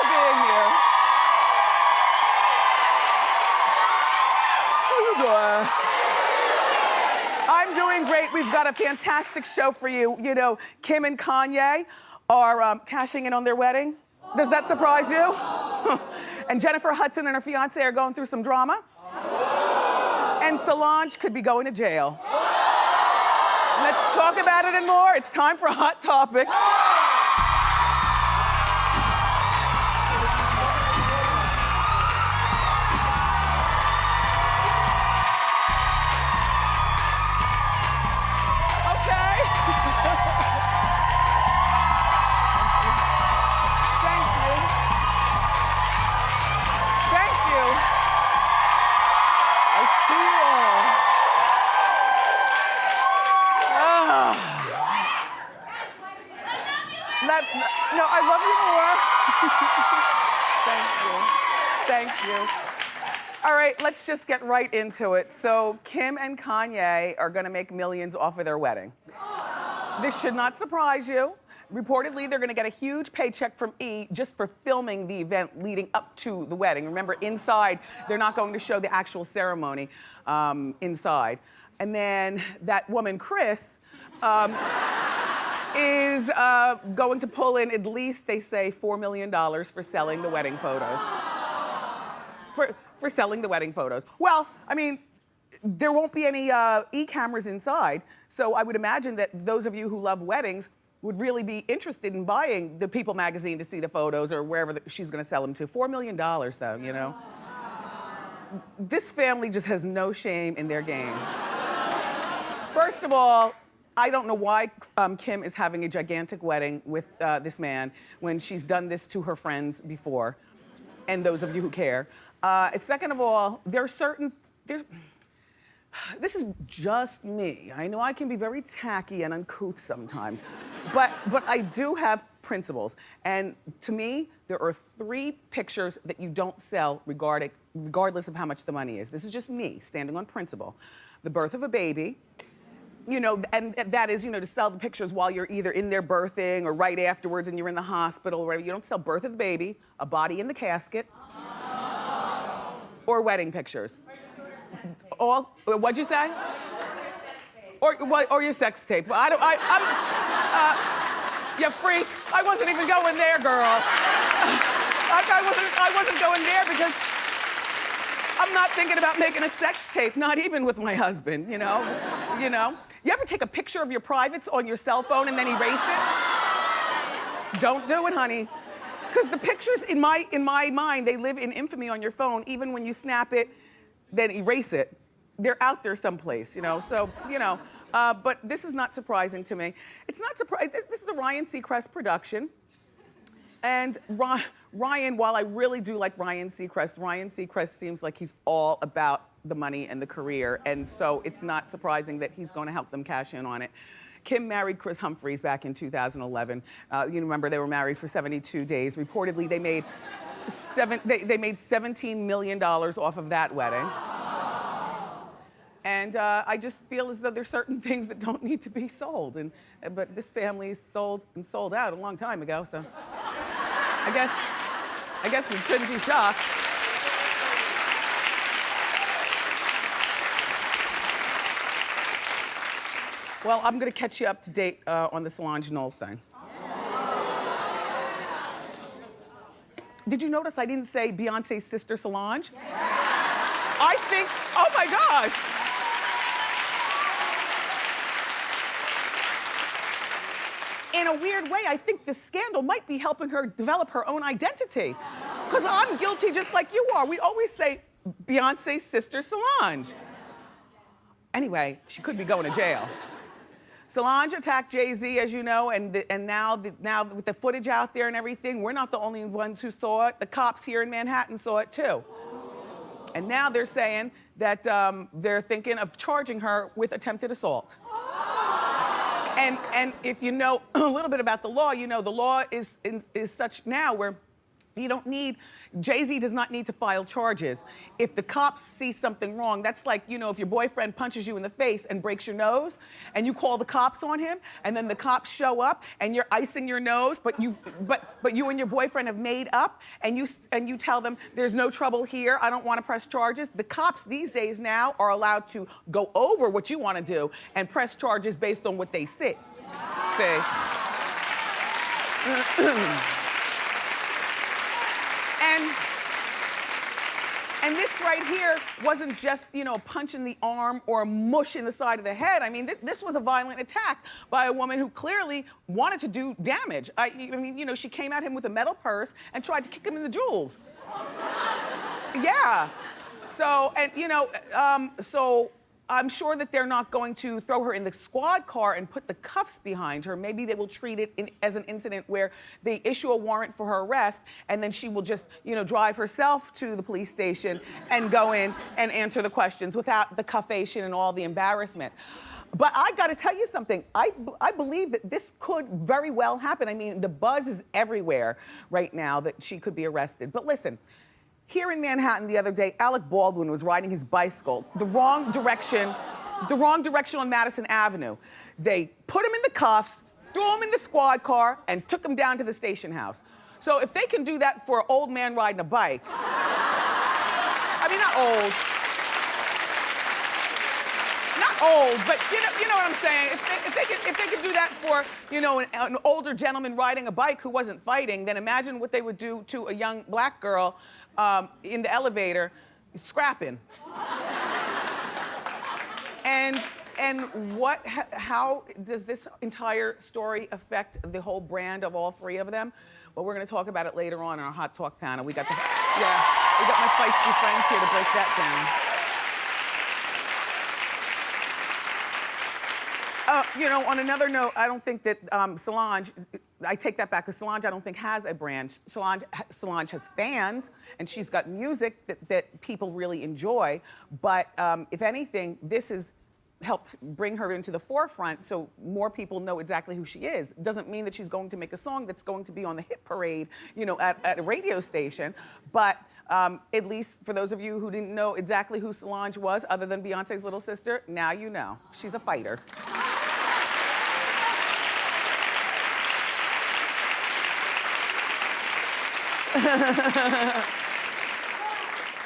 for being here. How you doing? I'm doing great. We've got a fantastic show for you. You know, Kim and Kanye are cashing in on their wedding. Does that surprise you? And Jennifer Hudson and her fiancé are going through some drama. And Solange could be going to jail. Let's talk about it and more. It's time for Hot Topics. No, I love you more. Thank you. Thank you. All right, let's just get right into it. So Kim and Kanye are gonna make millions off of their wedding. This should not surprise you. Reportedly, they're gonna get a huge paycheck from E! Just for filming the event leading up to the wedding. Remember, inside, they're not going to show the actual ceremony inside. And then that woman, Chris, is going to pull in at least, they say, $4 million for selling the wedding photos. For selling the wedding photos. Well, I mean, there won't be any E! cameras inside, so I would imagine that those of you who love weddings would really be interested in buying the People magazine to see the photos or wherever she's gonna sell them to. $4 million though, you know? This family just has no shame in their game. First of all, I don't know why Kim is having a gigantic wedding with this man when she's done this to her friends before, and those of you who care. Second of all, this is just me. I know I can be very tacky and uncouth sometimes, but I do have principles. And to me, there are 3 pictures that you don't sell regardless of how much the money is. This is just me standing on principle. The birth of a baby. You know, and that is, you know, to sell the pictures while you're either in there birthing or right afterwards and you're in the hospital or whatever. You don't sell birth of the baby, a body in the casket, or wedding pictures. All, what'd you say? Or your sex tape. You freak. I wasn't even going there, girl. I wasn't going there because I'm not thinking about making a sex tape, not even with my husband, you know? You know? You ever take a picture of your privates on your cell phone and then erase it? Don't do it, honey. Because the pictures in my mind, they live in infamy on your phone. Even when you snap it, then erase it. They're out there someplace, you know? So, you know, but this is not surprising to me. It's not surprising. This is a Ryan Seacrest production. And Ryan, while I really do like Ryan Seacrest seems like he's all about the money and the career, and so it's not surprising that he's going to help them cash in on it. Kim married Chris Humphries back in 2011. You remember they were married for 72 days. Reportedly, they made $17 million off of that wedding. And I just feel as though there's certain things that don't need to be sold, but this family sold out a long time ago, so I guess we shouldn't be shocked. Well, I'm gonna catch you up to date on the Solange Knowles thing. Did you notice I didn't say Beyonce's sister Solange? I think, oh my gosh. In a weird way, I think this scandal might be helping her develop her own identity. Because I'm guilty just like you are. We always say Beyonce's sister Solange. Anyway, she could be going to jail. Solange attacked Jay-Z, as you know, and now with the footage out there and everything, we're not the only ones who saw it. The cops here in Manhattan saw it too. And now they're saying that they're thinking of charging her with attempted assault. And if you know a little bit about the law, you know the law is such now where You don't need, Jay-Z does not need to file charges. If the cops see something wrong, that's like, you know, if your boyfriend punches you in the face and breaks your nose, and you call the cops on him, and then the cops show up, and you're icing your nose, but you and your boyfriend have made up, and you tell them, there's no trouble here, I don't want to press charges. The cops these days now are allowed to go over what you want to do and press charges based on what they see. See? And this right here wasn't just, you know, a punch in the arm or a mush in the side of the head. I mean, this was a violent attack by a woman who clearly wanted to do damage. I mean, you know, she came at him with a metal purse and tried to kick him in the jewels. Yeah. So, and you know, so I'm sure that they're not going to throw her in the squad car and put the cuffs behind her. Maybe they will treat it as an incident where they issue a warrant for her arrest, and then she will just, you know, drive herself to the police station and go in and answer the questions without the cuffation and all the embarrassment. But I gotta tell you something, I believe that this could very well happen. I mean, the buzz is everywhere right now that she could be arrested. But listen, here in Manhattan the other day, Alec Baldwin was riding his bicycle the wrong direction on Madison Avenue. They put him in the cuffs, threw him in the squad car, and took him down to the station house. So if they can do that for an old man riding a bike, I mean, not old, but you know what I'm saying? If they could do that for, you know, an older gentleman riding a bike who wasn't fighting, then imagine what they would do to a young black girl in the elevator, scrapping. And how does this entire story affect the whole brand of all three of them? Well, we're gonna talk about it later on in our Hot Talk panel. We got my feisty friends here to break that down. You know, on another note, I don't think that Solange, I take that back, because Solange I don't think has a brand. Solange has fans, and she's got music that people really enjoy. But if anything, this has helped bring her into the forefront so more people know exactly who she is. Doesn't mean that she's going to make a song that's going to be on the hit parade, you know, at a radio station. But at least for those of you who didn't know exactly who Solange was, other than Beyonce's little sister, now you know. She's a fighter.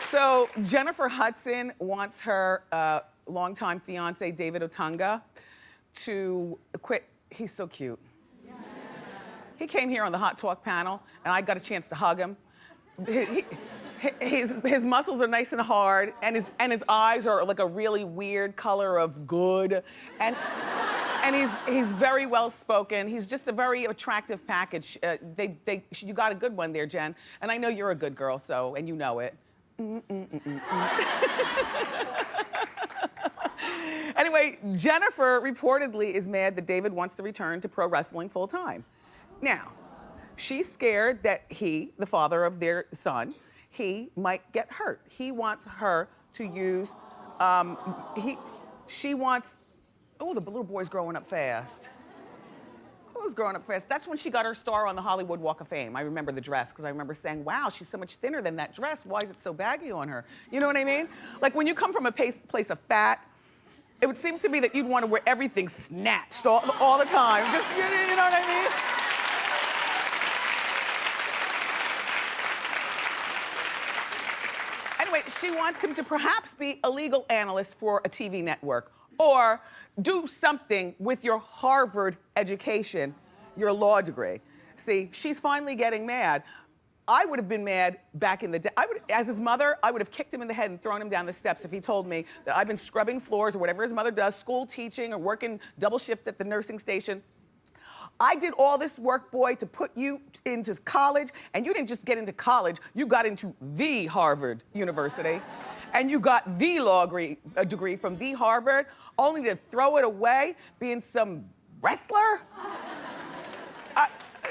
So Jennifer Hudson wants her longtime fiancé, David Otunga, to quit. He's so cute. He came here on the Hot Talk panel, and I got a chance to hug him. His muscles are nice and hard, and his eyes are like a really weird color of good, and he's very well spoken. He's just a very attractive package. You got a good one there, Jen, and I know you're a good girl, so, and you know it. Anyway, Jennifer reportedly is mad that David wants to return to pro wrestling full time. Now, she's scared that he, the father of their son, he might get hurt. He wants her to use, she wants, oh, the little boy's growing up fast. Who's growing up fast? That's when she got her star on the Hollywood Walk of Fame. I remember the dress, because I remember saying, wow, she's so much thinner than that dress. Why is it so baggy on her? You know what I mean? Like when you come from a place of fat, it would seem to me that you'd want to wear everything snatched all the time. Just, you know what I mean? Anyway, she wants him to perhaps be a legal analyst for a TV network, or do something with your Harvard education, your law degree. See, she's finally getting mad. I would have been mad back in the day. As his mother, I would have kicked him in the head and thrown him down the steps if he told me that I've been scrubbing floors or whatever his mother does, school teaching or working double shift at the nursing station. I did all this work, boy, to put you into college, and you didn't just get into college, you got into the Harvard University, and you got the law degree from the Harvard, only to throw it away being some wrestler?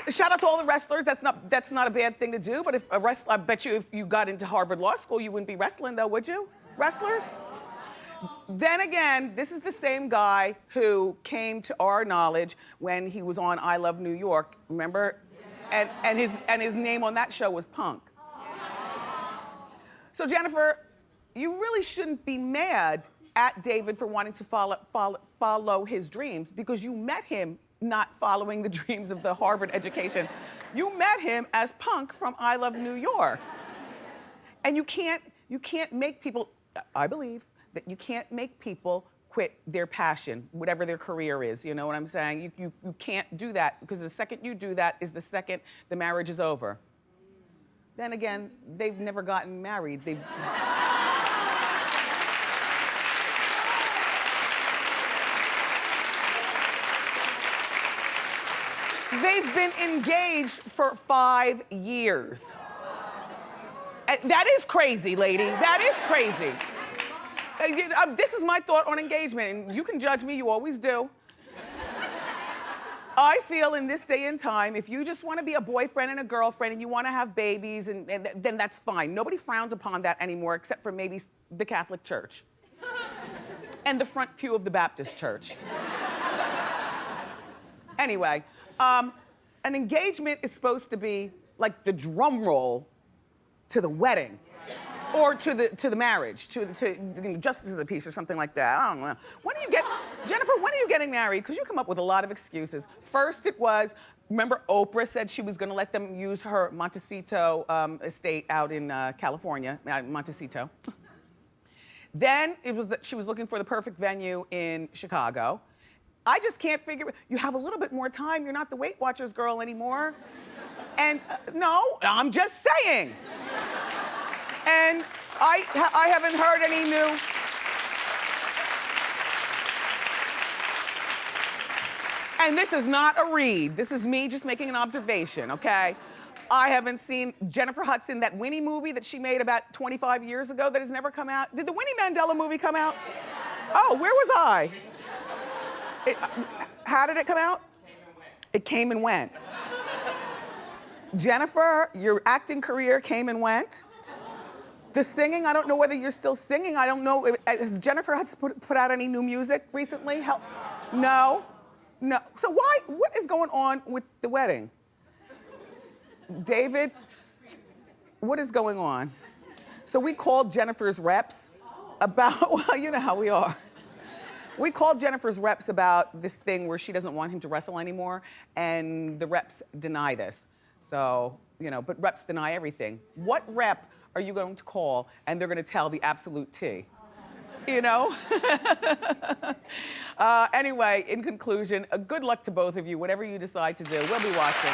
Shout out to all the wrestlers, that's not a bad thing to do, but if a wrestler, I bet you if you got into Harvard Law School, you wouldn't be wrestling though, would you? Wrestlers? Then again, this is the same guy who came to our knowledge when he was on I Love New York. Remember? And his name on that show was Punk. So Jennifer, you really shouldn't be mad at David for wanting to follow his dreams, because you met him not following the dreams of the Harvard education. You met him as Punk from I Love New York. And you can't make people, I believe, that you can't make people quit their passion, whatever their career is, you know what I'm saying? You can't do that, because the second you do that is the second the marriage is over. Then again, they've never gotten married. They've been engaged for 5 years. That is crazy, lady. That is crazy. This is my thought on engagement, and you can judge me, you always do. I feel in this day and time, if you just want to be a boyfriend and a girlfriend and you want to have babies, and then that's fine. Nobody frowns upon that anymore, except for maybe the Catholic Church and the front pew of the Baptist Church. Anyway, an engagement is supposed to be like the drum roll to the wedding. Or to the marriage, to justice of the peace or something like that. I don't know. Jennifer, when are you getting married? Because you come up with a lot of excuses. First it was, remember Oprah said she was gonna let them use her Montecito estate out in California, Montecito. Then it was that she was looking for the perfect venue in Chicago. I just can't figure, you have a little bit more time, you're not the Weight Watchers girl anymore. And no, I'm just saying. And I haven't heard any new. And this is not a read. This is me just making an observation, okay? I haven't seen Jennifer Hudson, that Winnie movie that she made about 25 years ago that has never come out. Did the Winnie Mandela movie come out? Oh, where was I? How did it come out? It came and went. Jennifer, your acting career came and went. The singing, I don't know whether you're still singing. I don't know. Has Jennifer Hudson put out any new music recently? No? No. So what is going on with the wedding? David, what is going on? So we called Jennifer's reps about, well, you know how we are. We called Jennifer's reps about this thing where she doesn't want him to wrestle anymore, and the reps deny this. So, you know, but reps deny everything. What rep are you going to call and they're gonna tell the absolute tea? You know? Anyway, in conclusion, good luck to both of you, whatever you decide to do. We'll be watching.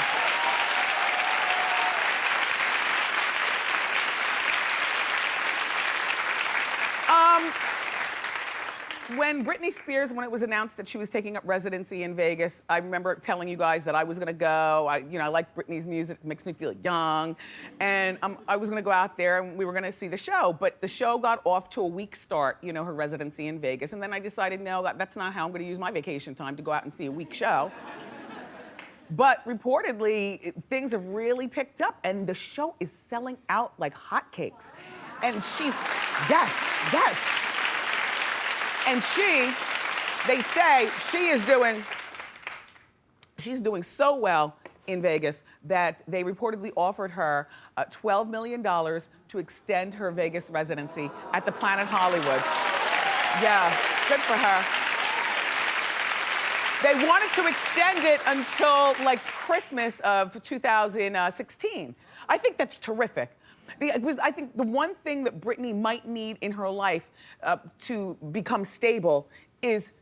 When Britney Spears, when it was announced that she was taking up residency in Vegas, I remember telling you guys that I was gonna go. I like Britney's music, it makes me feel young. And I was gonna go out there and we were gonna see the show, but the show got off to a weak start, you know, her residency in Vegas. And then I decided, no, that's not how I'm gonna use my vacation time, to go out and see a weak show. But reportedly, things have really picked up and the show is selling out like hotcakes. And yes. And they say she's doing so well in Vegas that they reportedly offered her $12 million to extend her Vegas residency at the Planet Hollywood. Yeah, good for her. They wanted to extend it until like Christmas of 2016. I think that's terrific. Because I think the one thing that Britney might need in her life to become stable is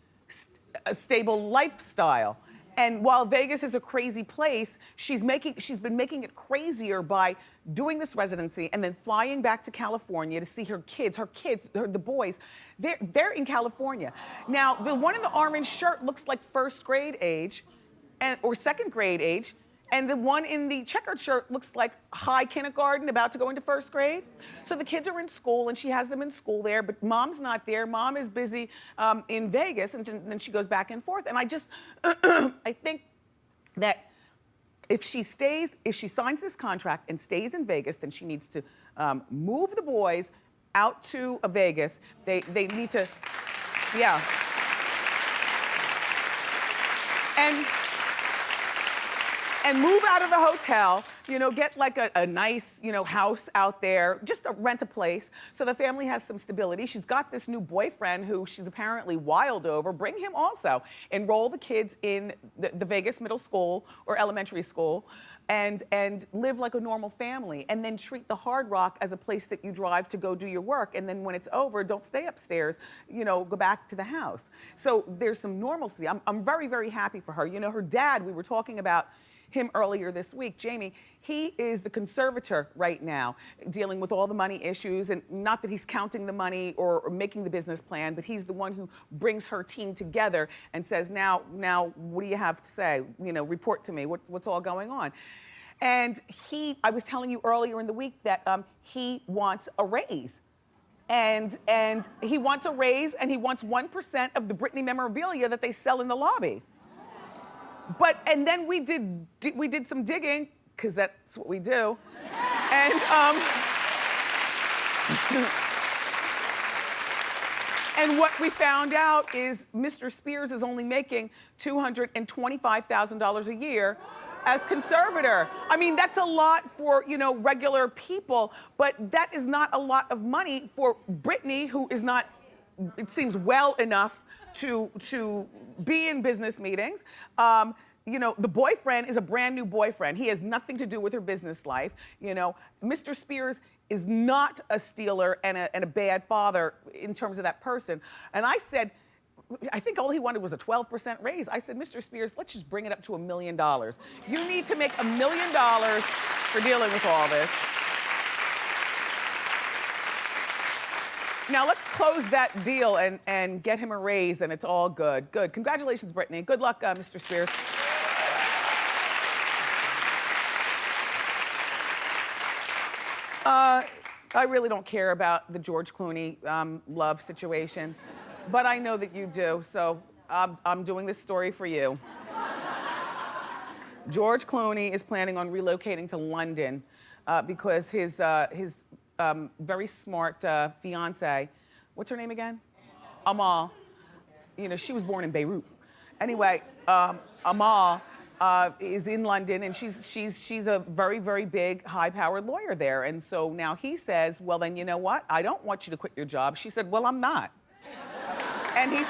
a stable lifestyle. And while Vegas is a crazy place, she's been making it crazier by doing this residency and then flying back to California to see her kids, the boys. They're in California. Now, the one in the orange shirt looks like first grade age or second grade age. And the one in the checkered shirt looks like high kindergarten, about to go into first grade. So the kids are in school and she has them in school there, but mom's not there. Mom is busy in Vegas, and then she goes back and forth. And I just, I think that if she signs this contract and stays in Vegas, then she needs to move the boys out to Vegas. They need to, yeah. and move out of the hotel, you know, get like a nice, you know, house out there, just rent a place so the family has some stability. She's got this new boyfriend who she's apparently wild over. Bring him also. Enroll the kids in the Vegas middle school or elementary school and live like a normal family, and then treat the Hard Rock as a place that you drive to go do your work, and then when it's over, don't stay upstairs, you know, go back to the house. So there's some normalcy. I'm very, very happy for her. You know, her dad, we were talking about him earlier this week, Jamie, he is the conservator right now, dealing with all the money issues, and not that he's counting the money or making the business plan, but he's the one who brings her team together and says, now, what do you have to say? You know, report to me, what's all going on? And I was telling you earlier in the week that he wants a raise. And he wants a raise, and he wants 1% of the Britney memorabilia that they sell in the lobby. And then we did some digging, because that's what we do. And what we found out is Mr. Spears is only making $225,000 a year as conservator. I mean, that's a lot for, you know, regular people, but that is not a lot of money for Britney, who is not, it seems, well enough to be in business meetings. You know, the boyfriend is a brand new boyfriend. He has nothing to do with her business life. You know, Mr. Spears is not a stealer and a bad father in terms of that person. And I said, I think all he wanted was a 12% raise. I said, Mr. Spears, let's just bring it up to $1 million. You need to make $1 million for dealing with all this. Now let's close that deal and get him a raise, and it's all good. Good. Congratulations, Britney. Good luck, Mr. Spears. I really don't care about the George Clooney love situation, but I know that you do, so I'm doing this story for you. George Clooney is planning on relocating to London because his very smart fiancé, what's her name again? Amal. You know, she was born in Beirut. Anyway, Amal is in London, and she's a very, very big, high-powered lawyer there. And so now he says, well, then you know what? I don't want you to quit your job. She said, well, I'm not. And he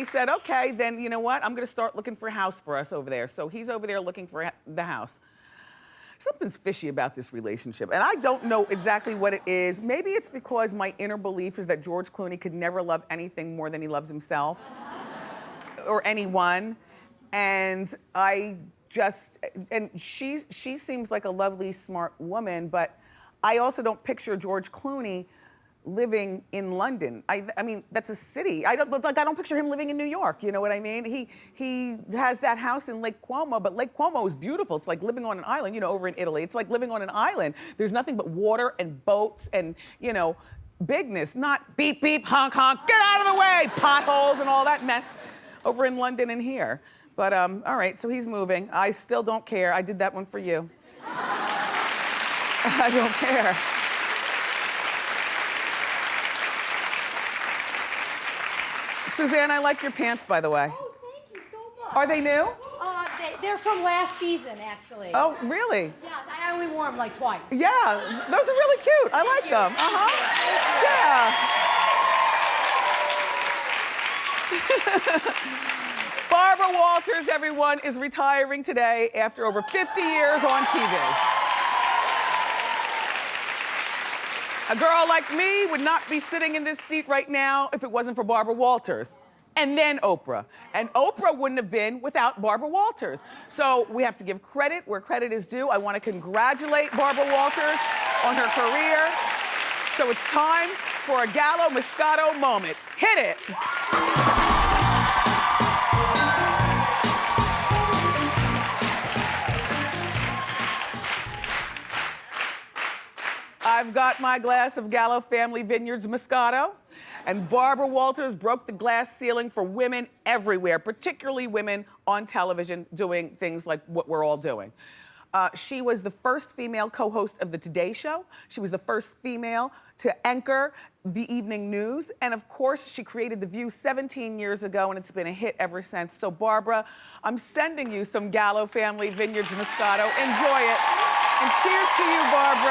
said, okay, then you know what? I'm gonna start looking for a house for us over there. So he's over there looking for the house. Something's fishy about this relationship, and I don't know exactly what it is. Maybe it's because my inner belief is that George Clooney could never love anything more than he loves himself or anyone. And she seems like a lovely, smart woman, but I also don't picture George Clooney living in London. I mean, that's a city. I don't picture him living in New York, you know what I mean? He has that house in Lake Como, but Lake Como is beautiful. It's like living on an island, you know, over in Italy. It's like living on an island. There's nothing but water and boats and, you know, bigness, not beep, beep, honk, honk, get out of the way, potholes and all that mess over in London and here. But, all right, so he's moving. I still don't care. I did that one for you. I don't care. Suzanne, I like your pants, by the way. Oh, thank you so much. Are they new? They're from last season, actually. Oh, really? Yes, I only wore them like twice. Yeah, those are really cute. I like them. Yeah. Barbara Walters, everyone, is retiring today after over 50 years on TV. A girl like me would not be sitting in this seat right now if it wasn't for Barbara Walters. And then Oprah. And Oprah wouldn't have been without Barbara Walters. So we have to give credit where credit is due. I want to congratulate Barbara Walters on her career. So it's time for a Gallo Moscato moment. Hit it. I've got my glass of Gallo Family Vineyards Moscato, and Barbara Walters broke the glass ceiling for women everywhere, particularly women on television doing things like what we're all doing. She was the first female co-host of the Today Show. She was the first female to anchor the evening news. And of course, she created The View 17 years ago, and it's been a hit ever since. So Barbara, I'm sending you some Gallo Family Vineyards Moscato. Enjoy it. And cheers to you, Barbara.